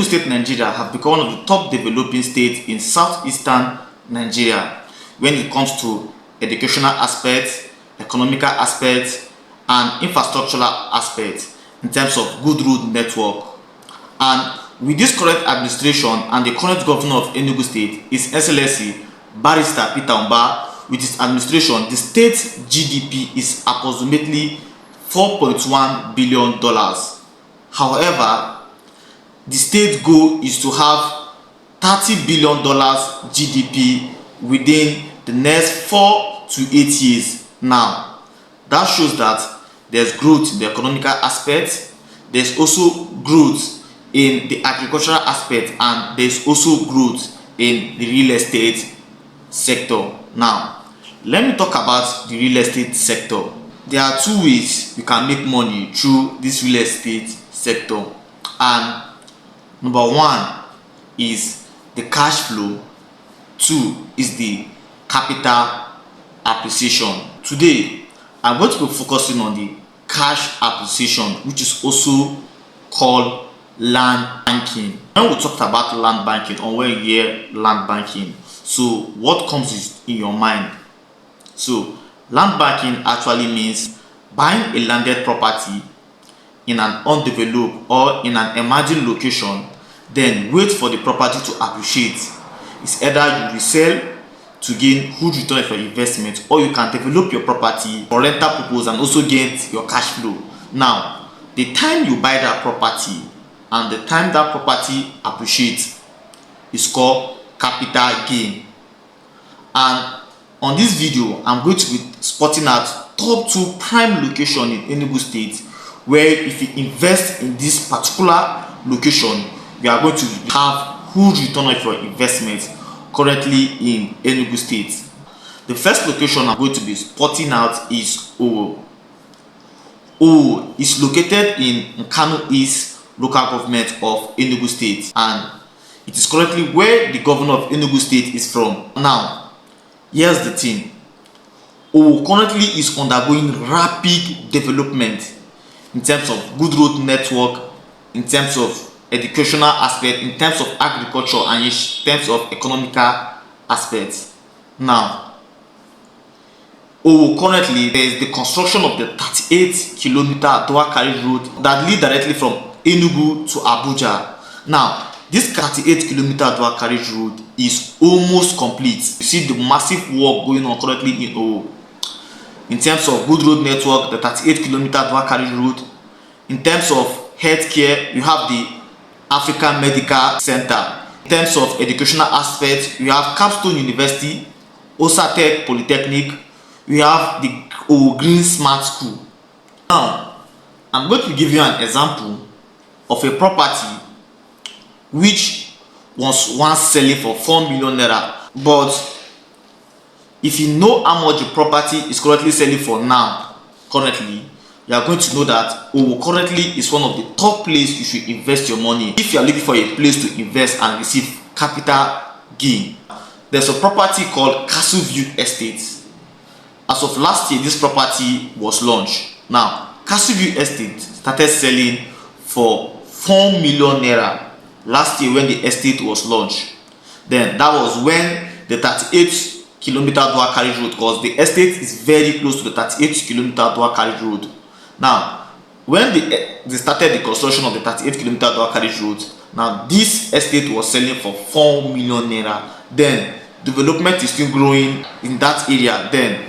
State, Nigeria have become one of the top developing states in southeastern Nigeria when it comes to educational aspects, economical aspects, and infrastructural aspects in terms of good road network. And with this current administration and the current governor of Enugu State, His Excellency Barrister Peter Mba, with his administration, the state's GDP is approximately $4.1 billion. However, the state goal is to have $30 billion GDP within the next 4 to 8 years. Now, that shows that there's growth in the economical aspect, there's also growth in the agricultural aspect, and there's also growth in the real estate sector. Now, let me talk about the real estate sector. There are two ways you can make money through this real estate sector, and number one is the cash flow, two is the capital appreciation. Today I'm going to be focusing on the cash appreciation, which is also called land banking. When we talked about land banking, or when you hear land banking, so what comes in your mind? So land banking actually means buying a landed property in an undeveloped or in an emerging location, then wait for the property to appreciate. It's either you resell to gain huge return for investment, or you can develop your property for rental purpose and also get your cash flow. Now, the time you buy that property and the time that property appreciates is called capital gain. And on this video, I'm going to be spotting out top 2 prime locations in Enugu State, where if you invest in this particular location, you are going to have huge return on your investment currently in Enugu State. The first location I'm going to be spotting out is Owerri. Owerri is located in Akanu East local government of Enugu State, and it is currently where the governor of Enugu State is from. Now, here's the thing. Owerri currently is undergoing rapid development in terms of good road network, in terms of educational aspect, in terms of agriculture, and in terms of economical aspects. Now, currently there is the construction of the 38-kilometer dual carriage road that leads directly from Enugu to Abuja. Now, this 38-kilometer dual carriage road is almost complete. You see the massive work going on currently in Owerri. In terms of good road network, the 38-kilometer dual carriage road. In terms of healthcare, you have the African Medical Center. In terms of educational aspects, you have Capstone University, Osatec Polytechnic, we have the Green Smart School. Now, I'm going to give you an example of a property which was once selling for 4 million naira, but if you know how much the property is currently selling for now, you are going to know that currently is one of the top places you should invest your money if you are looking for a place to invest and receive capital gain. There's a property called Castle View Estate. As of last year, this property was launched. Now, Castle View Estate started selling for 4 million naira last year when the estate was launched. Then that was when the 38-kilometer dual carriage road, because the estate is very close to the 38-kilometer dual carriage road. Now, when they started the construction of the 38-kilometer dual carriage road, now this estate was selling for 4 million naira. Then development is still growing in that area. Then,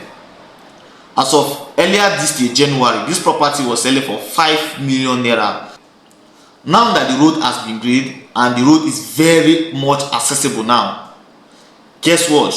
as of earlier this year, January, this property was selling for 5 million naira. Now that the road has been graded and the road is very much accessible now, guess what?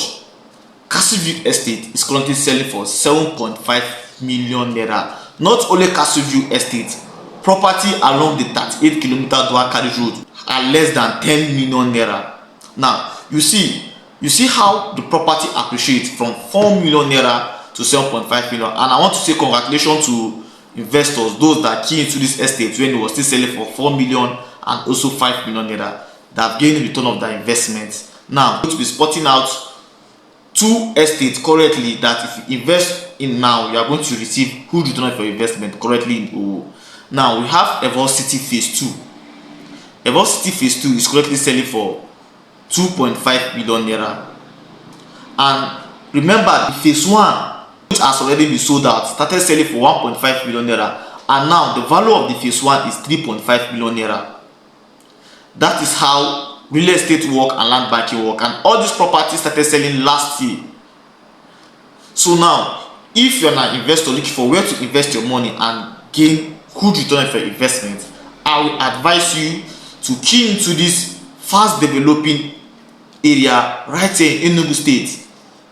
Castle View Estate is currently selling for 7.5 million naira. Not only Castle View Estate, property along the 38-kilometer dual carriage road are less than 10 million naira. Now, you see how the property appreciates from 4 million naira to 7.5 million. And I want to say congratulations to investors, those that key into this estate when it was still selling for 4 million and also 5 million naira, that have gained return of their investment. Now, I'm going to be spotting out 2 estates currently that if you invest in now, you are going to receive huge return for investment currently in Owerri. Now, we have Ebonyi City Phase 2. Ebonyi City phase 2 is currently selling for 2.5 million naira. And remember, the phase 1, which has already been sold out, started selling for 1.5 million naira, and now the value of the phase 1 is 3.5 million naira. That is how real estate work and land banking work, and all these properties started selling last year. So now, if you're an investor looking for where to invest your money and gain good return for your investment, I will advise you to key into this fast developing area right here in Enugu State.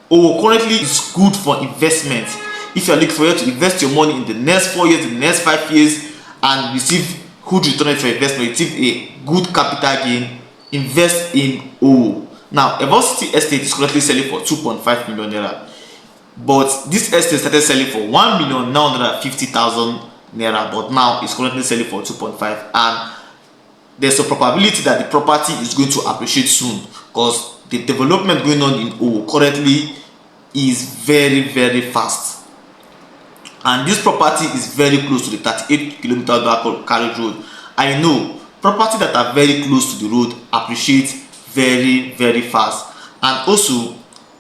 Currently is good for investment. If you are looking for where to invest your money in the next 4 years, in the next 5 years, and receive good return for your investment, receive a good capital gain, invest in Owo. Now, Ebonyi City estate is currently selling for 2.5 million naira, but this estate started selling for 1,950,000 naira, but now it's currently selling for 2.5, and there's a probability that the property is going to appreciate soon, because the development going on in Owo currently is very, very fast, and this property is very close to the 38-kilometer carriage road. I know property that are very close to the road appreciate very, very fast. And also,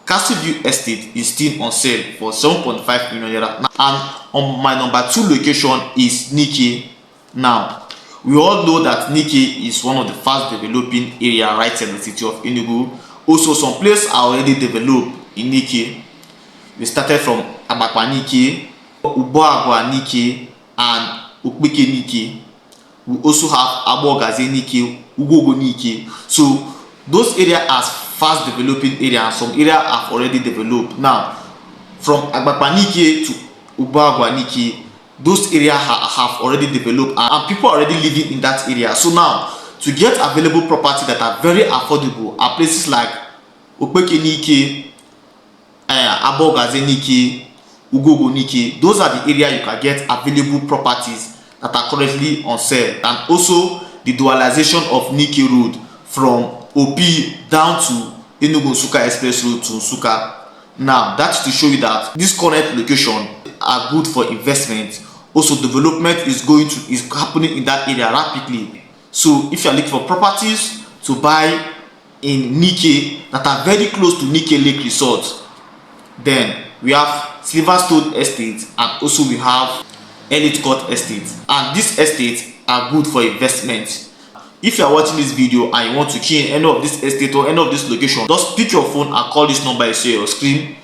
Castleview Estate is still on sale for 7.5 million naira. And on my number 2 location is Nike. Now, we all know that Nike is one of the fast developing area right in the city of Enugu. Also, some places are already developed in Nike. We started from Abakaliki, Uboagwa Nike, and Ukpeke Nike. We also have Abogaze Nike, Ugogo Nike. So those areas are fast developing areas, and some areas have already developed. Now, from Abakaliki to Uboagwa Nike, those areas have already developed, and people are already living in that area. So now, to get available property that are very affordable are places like Ukpeke Nike, Abogaze Nike, Ugogo Nike. Those are the areas you can get available properties that are currently on sale. And also the dualization of Nike Road from OP down to Enugu Nsukka Express Road to Nsukka. Now, that's to show you that this current location are good for investment. Also, development is happening in that area rapidly. So if you are looking for properties to buy in Nike that are very close to Nike Lake Resort, then we have Silverstone Estate, and also we have Elite Court Estate, and these estates are good for investment. If you are watching this video and you want to key in any of this estate or any of this location, just pick your phone and call this number you see on your screen.